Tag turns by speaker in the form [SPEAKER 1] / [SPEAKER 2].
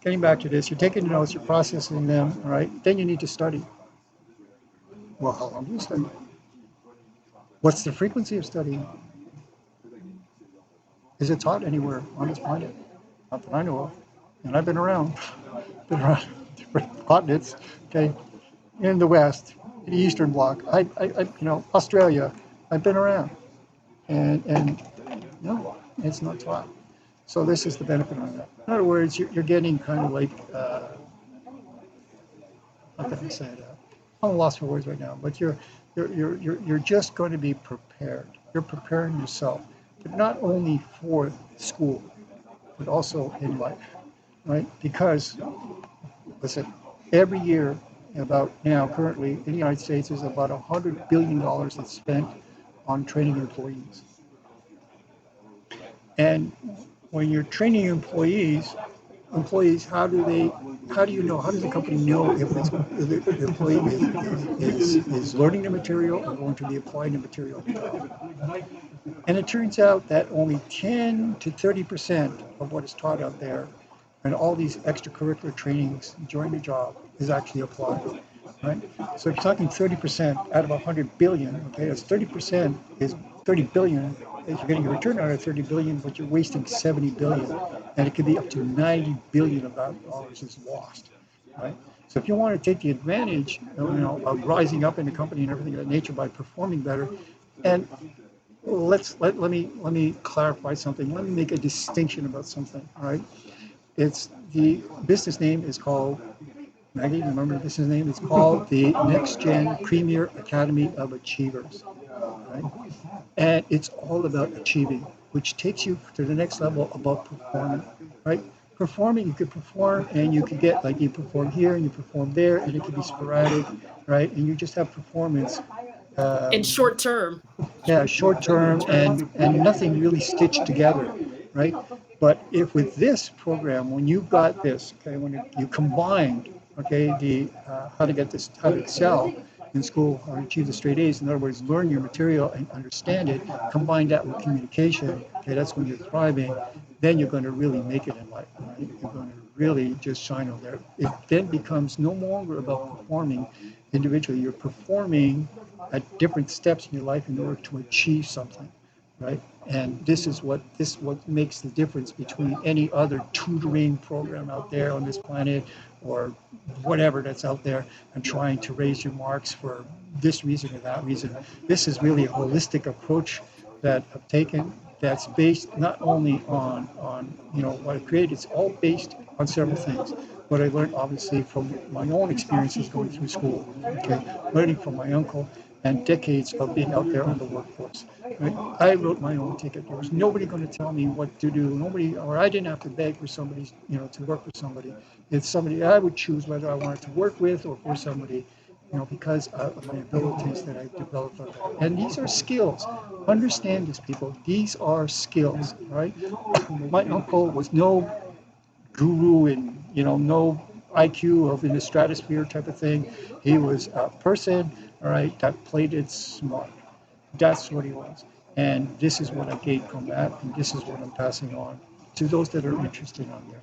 [SPEAKER 1] getting back to this, you're taking the notes, you're processing them, all right? Then you need to study. Well, how long do you study? What's the frequency of studying? Is it taught anywhere on this planet? Not that I know of. And I've been around different continents, okay, in the West, the Eastern Bloc, Australia, I've been around. And no, it's not taught. So this is the benefit on that. In other words, you're getting kind of like, how can I say that? I'm lost for words right now, but you're just going to be prepared. You're preparing yourself, but not only for school, but also in life, right? Because, listen, every year, about now currently in the United States, is about $100 billion that's spent on training employees. And when you're training employees, how do does the company know if the employee is learning the material or going to be applying the material? And it turns out that only 10 to 30% of what is taught out there and all these extracurricular trainings during the job is actually applied, right? So if you're talking 30% out of 100 billion, okay, that's 30% is 30 billion. You're getting a return out of 30 billion, but you're wasting 70 billion, and it could be up to 90 billion of that dollars is lost, right? So if you want to take the advantage, of rising up in the company and everything of that nature by performing better, and let me clarify something. Let me make a distinction about something. All right, it's the business name is called Maggie. Remember the business name? It's called the NextGen Premier Academy of Achievers. Right? And it's all about achieving, which takes you to the next level about performing, right? Performing, you could perform and you could get, like you perform here and you perform there, and it could be sporadic, right? And you just have performance.
[SPEAKER 2] In short term.
[SPEAKER 1] Yeah, short term and nothing really stitched together, right? But if with this program, when you've got this, okay, when you combined, okay, the how to excel in school or achieve the straight A's, in other words, learn your material and understand it, combine that with communication, okay, that's when you're thriving, then you're going to really make it in life, right? You're going to really just shine over there. It then becomes no longer about performing individually, you're performing at different steps in your life in order to achieve something, right? And this is what makes the difference between any other tutoring program out there on this planet or whatever that's out there and trying to raise your marks for this reason or that reason. This is really a holistic approach that I've taken that's based not only on what I created, it's all based on several things. What I learned obviously from my own experiences going through school, okay, learning from my uncle and decades of being out there on the workforce. Right? I wrote my own ticket. There was nobody going to tell me what to do. I didn't have to beg for somebody, to work for somebody. It's somebody I would choose whether I wanted to work with or for somebody, because of my abilities that I developed on that. And these are skills. Understand this, people. These are skills, right? My uncle was no guru and, no IQ of in the stratosphere type of thing. He was a person, all right, that played it smart. That's what he was. And this is what I gained from that, and this is what I'm passing on to those that are interested on there.